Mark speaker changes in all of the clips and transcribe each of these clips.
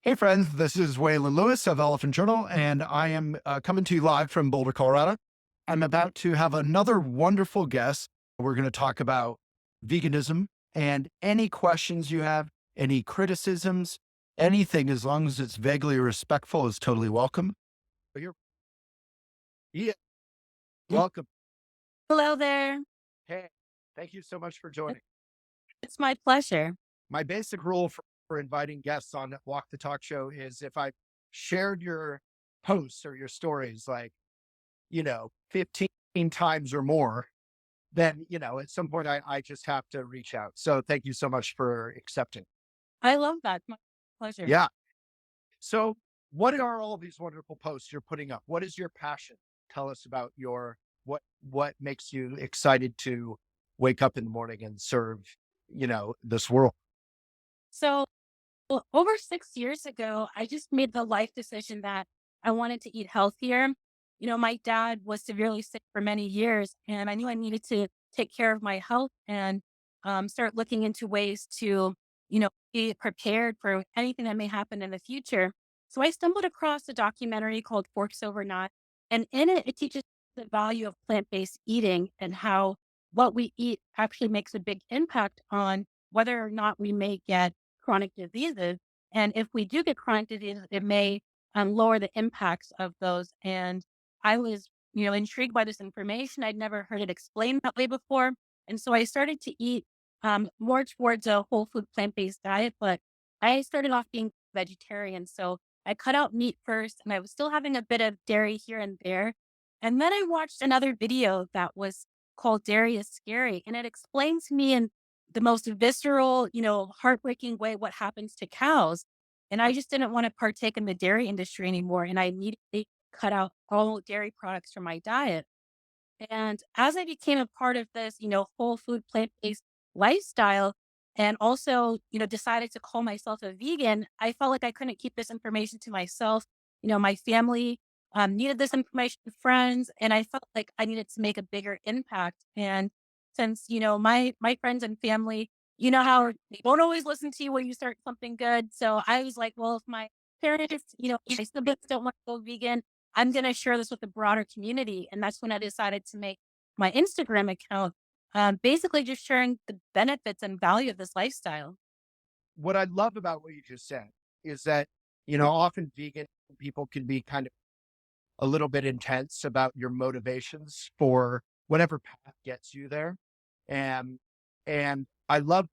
Speaker 1: Hey friends, this is Waylon Lewis of Elephant Journal, and I am coming to you live from Boulder, Colorado. I'm about to have another wonderful guest. We're going to talk about veganism and any questions you have, any criticisms, anything, as long as it's vaguely respectful, is totally welcome. So you're, yeah, welcome.
Speaker 2: Hello there.
Speaker 1: Hey, thank you so much for joining.
Speaker 2: It's my pleasure.
Speaker 1: My basic rule for inviting guests on Walk the Talk Show is if I shared your posts or your stories, like, 15 times or more, then, at some point I just have to reach out. So thank you so much for accepting.
Speaker 2: I love that. My pleasure.
Speaker 1: Yeah. So what are all these wonderful posts you're putting up? What is your passion? Tell us about what makes you excited to wake up in the morning and serve, this world.
Speaker 2: So, over 6 years ago, I just made the life decision that I wanted to eat healthier. My dad was severely sick for many years, and I knew I needed to take care of my health and start looking into ways to, be prepared for anything that may happen in the future. So, I stumbled across a documentary called Forks Over Knives, and in it, it teaches the value of plant based eating and how what we eat actually makes a big impact on whether or not we may get chronic diseases. And if we do get chronic diseases, it may lower the impacts of those. And I was, intrigued by this information. I'd never heard it explained that way before. And so I started to eat more towards a whole food plant based diet. But I started off being vegetarian. So I cut out meat first, and I was still having a bit of dairy here and there. And then I watched another video that was called Dairy is Scary. And it explained to me in the most visceral, heartbreaking way what happens to cows. And I just didn't want to partake in the dairy industry anymore. And I immediately cut out all dairy products from my diet. And as I became a part of this, whole food plant based lifestyle, and also, decided to call myself a vegan, I felt like I couldn't keep this information to myself. My family needed this information, friends, and I felt like I needed to make a bigger impact. And since, my friends and family, how they won't always listen to you when you start something good. So I was like, well, if my parents, my siblings don't want to go vegan, I'm going to share this with the broader community. And that's when I decided to make my Instagram account, basically just sharing the benefits and value of this lifestyle.
Speaker 1: What I love about what you just said is that, often vegan people can be kind of a little bit intense about your motivations for whatever path gets you there. And I love,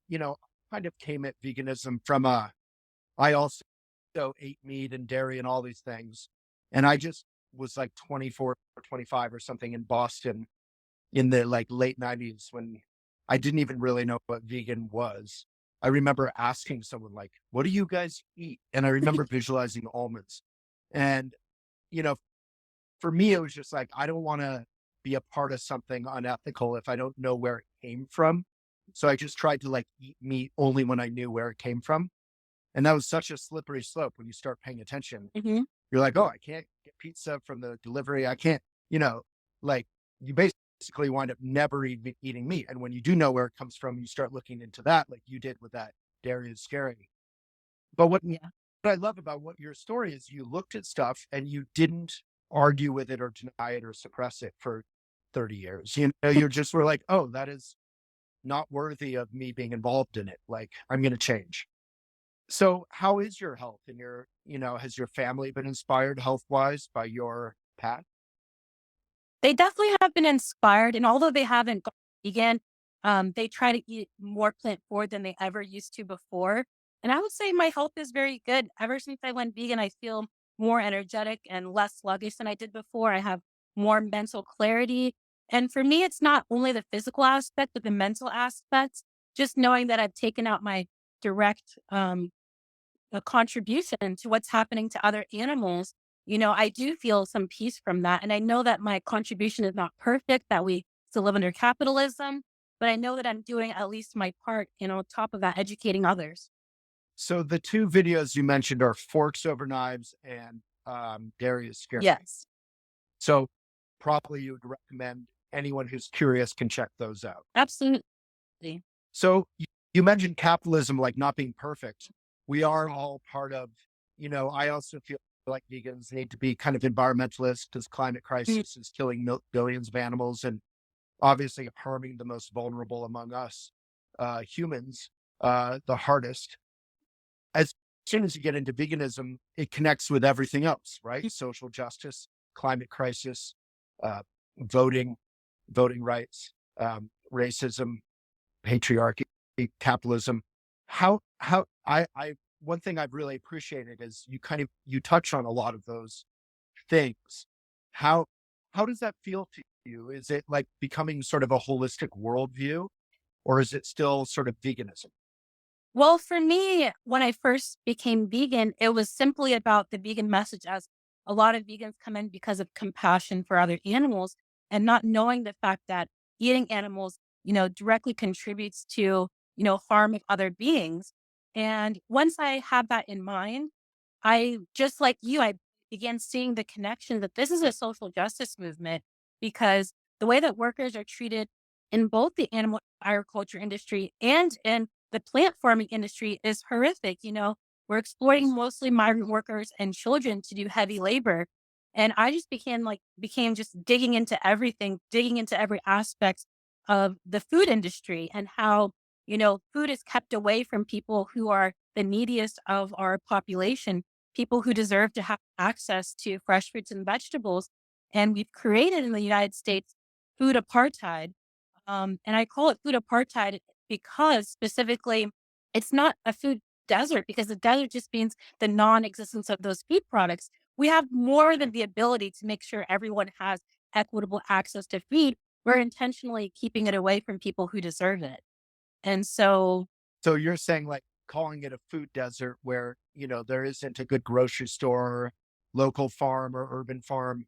Speaker 1: kind of came at veganism from I also ate meat and dairy and all these things. And I just was like 24 or 25 or something in Boston in the like late 90s when I didn't even really know what vegan was. I remember asking someone like, "What do you guys eat?" And I remember visualizing almonds. And, you know, for me, it was just like, I don't want to be a part of something unethical if I don't know where it came from. So I just tried to like eat meat only when I knew where it came from. And that was such a slippery slope when you start paying attention.
Speaker 2: Hmm.
Speaker 1: You're like, oh, I can't get pizza from the delivery. I can't, you know, like you basically wind up never eating meat. And when you do know where it comes from, you start looking into that, like you did with that dairy is scary. But
Speaker 2: Yeah.
Speaker 1: what I love about what your story is, you looked at stuff and you didn't argue with it or deny it or suppress it for 30 years. You just were like, oh, that is not worthy of me being involved in it. Like, I'm going to change. So, how is your health and has your family been inspired health wise by your path?
Speaker 2: They definitely have been inspired. And although they haven't gone vegan, they try to eat more plant forward than they ever used to before. And I would say my health is very good. Ever since I went vegan, I feel more energetic and less sluggish than I did before. I have more mental clarity. And for me, it's not only the physical aspect, but the mental aspect. Just knowing that I've taken out my direct a contribution to what's happening to other animals, I do feel some peace from that. And I know that my contribution is not perfect, that we still live under capitalism, but I know that I'm doing at least my part, on top of that, educating others.
Speaker 1: So, the two videos you mentioned are Forks Over Knives and Dairy is Scary.
Speaker 2: Yes,
Speaker 1: So, probably you would recommend anyone who's curious can check those out.
Speaker 2: absolutely.
Speaker 1: So, you mentioned capitalism like not being perfect. We are all part of I also feel like vegans need to be kind of environmentalists because climate
Speaker 2: Mm.
Speaker 1: crisis is killing billions of animals and obviously harming the most vulnerable among us humans the hardest. As soon as you get into veganism, it connects with everything else, right? Social justice, climate crisis, uh, voting, voting rights, racism, patriarchy, capitalism. I one thing I've really appreciated is you touch on a lot of those things. How how does that feel to you? Is it like becoming sort of a holistic worldview, or is it still sort of veganism?
Speaker 2: Well, for me, when I first became vegan, it was simply about the vegan message, as a lot of vegans come in because of compassion for other animals and not knowing the fact that eating animals, directly contributes to, harm of other beings. And once I had that in mind, I, just like you, I began seeing the connection that this is a social justice movement, because the way that workers are treated in both the animal agriculture industry and in the plant farming industry is horrific. We're exploiting mostly migrant workers and children to do heavy labor. And I just became just digging into everything, digging into every aspect of the food industry and how, food is kept away from people who are the neediest of our population, people who deserve to have access to fresh fruits and vegetables. And we've created in the United States food apartheid. And I call it food apartheid because specifically it's not a food desert, because the desert just means the non existence of those food products. We have more than the ability to make sure everyone has equitable access to food. We're intentionally keeping it away from people who deserve it. And so,
Speaker 1: So you're saying like calling it a food desert where, there isn't a good grocery store, local farm or urban farm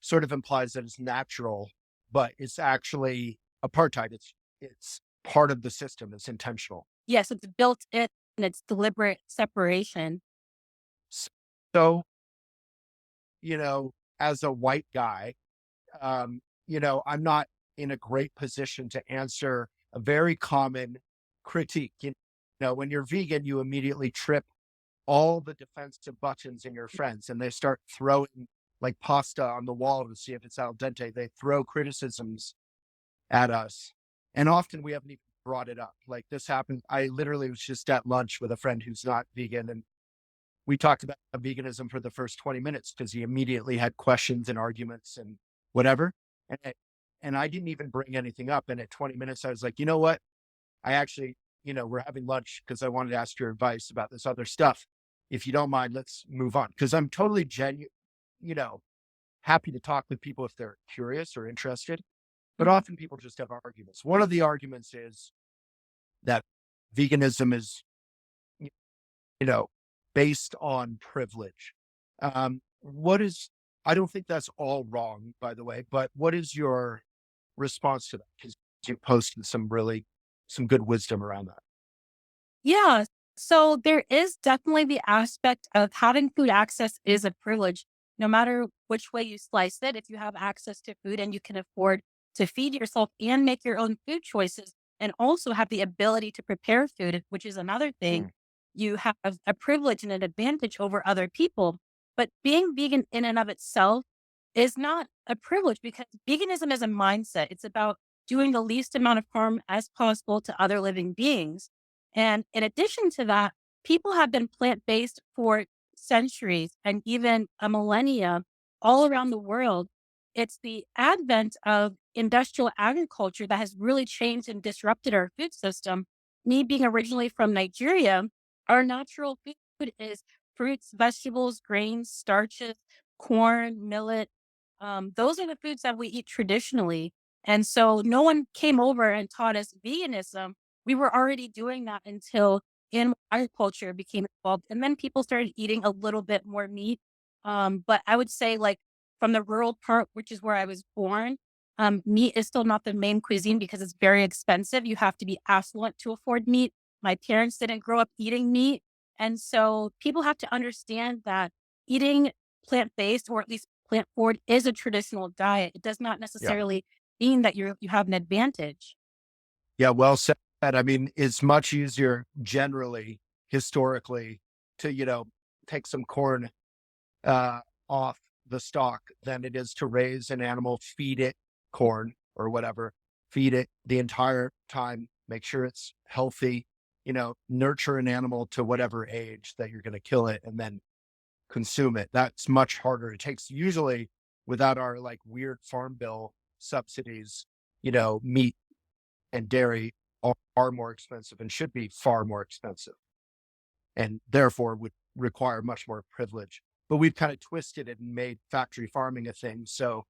Speaker 1: sort of implies that it's natural, but it's actually apartheid. It's part of the system. It's intentional.
Speaker 2: yes, it's built in and it's deliberate separation.
Speaker 1: So, as a white guy, I'm not in a great position to answer a very common critique. When you're vegan, you immediately trip all the defensive buttons in your friends and they start throwing like pasta on the wall to see if it's al dente. They throw criticisms at us. And often we haven't even brought it up. Like this happened. I literally was just at lunch with a friend who's not vegan. And we talked about veganism for the first 20 minutes because he immediately had questions and arguments and whatever. And and I didn't even bring anything up. And at 20 minutes, I was like, you know what? I actually, we're having lunch because I wanted to ask your advice about this other stuff. If you don't mind, let's move on. Because I'm totally genuine, you know, happy to talk with people if they're curious or interested. But
Speaker 2: Mhm.
Speaker 1: often people just have arguments. One of the arguments is that veganism is, you know, based on privilege. What is, I don't think that's all wrong, by the way, but what is your response to that? Because you posted some good wisdom around that.
Speaker 2: Yeah. So there is definitely the aspect of having food access is a privilege, no matter which way you slice it. If you have access to food and you can afford to feed yourself and make your own food choices, and also have the ability to prepare food, which is another thing,
Speaker 1: Mm,
Speaker 2: you have a privilege and an advantage over other people. But being vegan in and of itself is not a privilege, because veganism is a mindset. It's about doing the least amount of harm as possible to other living beings. And in addition to that, people have been plant based for centuries and even a millennia all around the world. It's the advent of industrial agriculture that has really changed and disrupted our food system. Me being originally from Nigeria, our natural food is fruits, vegetables, grains, starches, corn, millet. Those are the foods that we eat traditionally. And so no one came over and taught us veganism. We were already doing that until animal agriculture became involved. And then people started eating a little bit more meat. But I would say, like, from the rural part, which is where I was born, meat is still not the main cuisine because it's very expensive. You have to be affluent to afford meat. My parents didn't grow up eating meat. And so people have to understand that eating plant based, or at least plant forward, is a traditional diet. It does not
Speaker 1: yeah.
Speaker 2: necessarily mean that you have an advantage.
Speaker 1: Yeah. Well said. I mean, it's much easier generally, historically, to, take some corn off the stalk than it is to raise an animal, feed it corn or whatever, feed it the entire time, make sure it's healthy, nurture an animal to whatever age that you're going to kill it and then consume it. That's much harder. It takes usually, without our like weird farm bill subsidies, meat and dairy are more expensive and should be far more expensive and therefore would require much more privilege. But we've kind of twisted it and made factory farming a thing. So,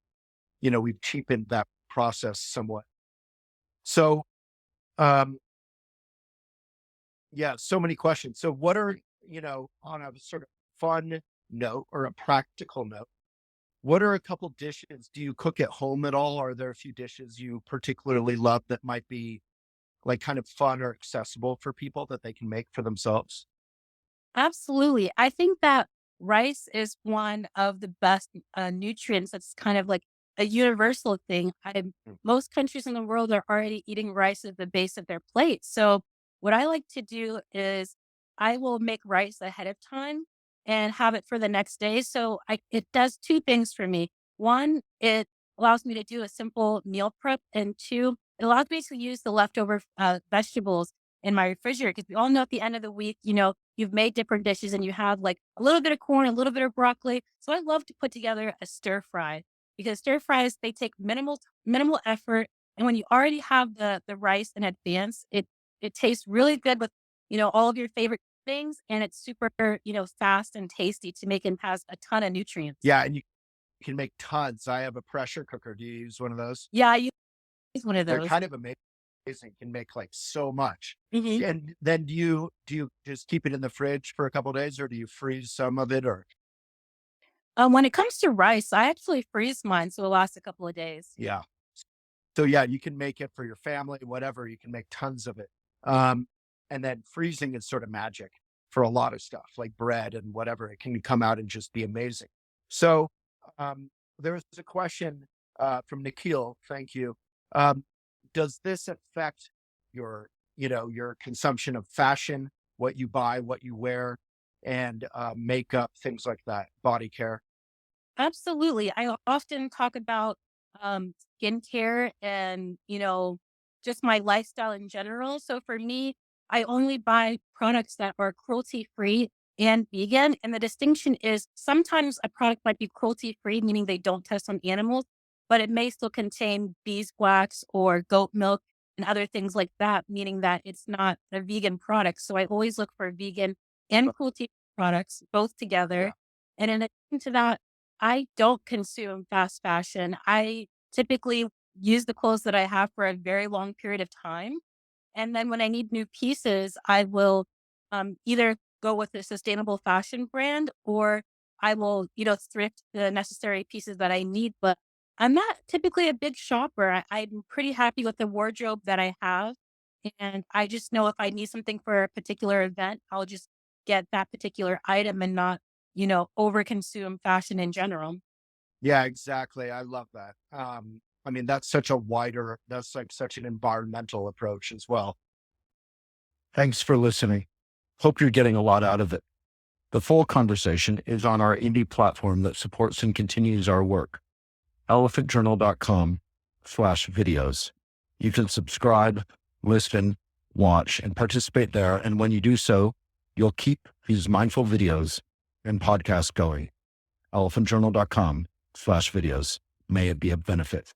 Speaker 1: we've cheapened that process somewhat. So, yeah, so many questions. So what are, on a sort of fun note or a practical note, what are a couple dishes? Do you cook at home at all? Are there a few dishes you particularly love that might be like kind of fun or accessible for people that they can make for themselves?
Speaker 2: Absolutely. I think that rice is one of the best nutrients. That's kind of like a universal thing.
Speaker 1: Mm.
Speaker 2: Most countries in the world are already eating rice at the base of their plate. So, what I like to do is I will make rice ahead of time and have it for the next day. So, it does two things for me. One, it allows me to do a simple meal prep, and two, it allows me to use the leftover vegetables in my refrigerator because we all know at the end of the week, you've made different dishes and you have like a little bit of corn, a little bit of broccoli. So I love to put together a stir fry because stir fries, they take minimal effort. And when you already have the rice in advance, it tastes really good with, all of your favorite things. And it's super, fast and tasty to make and has a ton of nutrients.
Speaker 1: Yeah. And you can make tons. I have a pressure cooker. Do you use one of those?
Speaker 2: Yeah, I use one of
Speaker 1: They're
Speaker 2: those.
Speaker 1: kind of amazing. Can make like so much.
Speaker 2: Mhm.
Speaker 1: And then do you just keep it in the fridge for a couple of days or do you freeze some of it or
Speaker 2: When it comes to rice, I actually freeze mine so it lasts a couple of days.
Speaker 1: yeah. So yeah, you can make it for your family, whatever, you can make tons of it. Um, and then freezing is sort of magic for a lot of stuff like bread and whatever. It can come out and just be amazing. So there was a question from Nikhil. Thank you. Um, does this affect your, your consumption of fashion, what you buy, what you wear, and makeup, things like that, body care?
Speaker 2: Absolutely. I often talk about skincare and, just my lifestyle in general. So for me, I only buy products that are cruelty free and vegan. And the distinction is sometimes a product might be cruelty free, meaning they don't test on animals, but it may still contain beeswax or goat milk and other things like that, meaning that it's not a vegan product. So I always look for vegan and cruelty products both
Speaker 1: Yeah.
Speaker 2: together. And in addition to that, I don't consume fast fashion. I typically use the clothes that I have for a very long period of time. And then when I need new pieces, I will either go with a sustainable fashion brand or I will, thrift the necessary pieces that I need. But I'm not typically a big shopper. I'm pretty happy with the wardrobe that I have. And I just know if I need something for a particular event, I'll just get that particular item and not, over consume fashion in general.
Speaker 1: Yeah, exactly. I love that. I mean, that's like such an environmental approach as well. Thanks for listening. Hope you're getting a lot out of it. The full conversation is on our indie platform that supports and continues our work, elephantjournal.com/videos. You can subscribe, listen, watch, and participate there. And when you do so, you'll keep these mindful videos and podcasts going. elephantjournal.com/videos. May it be of benefit.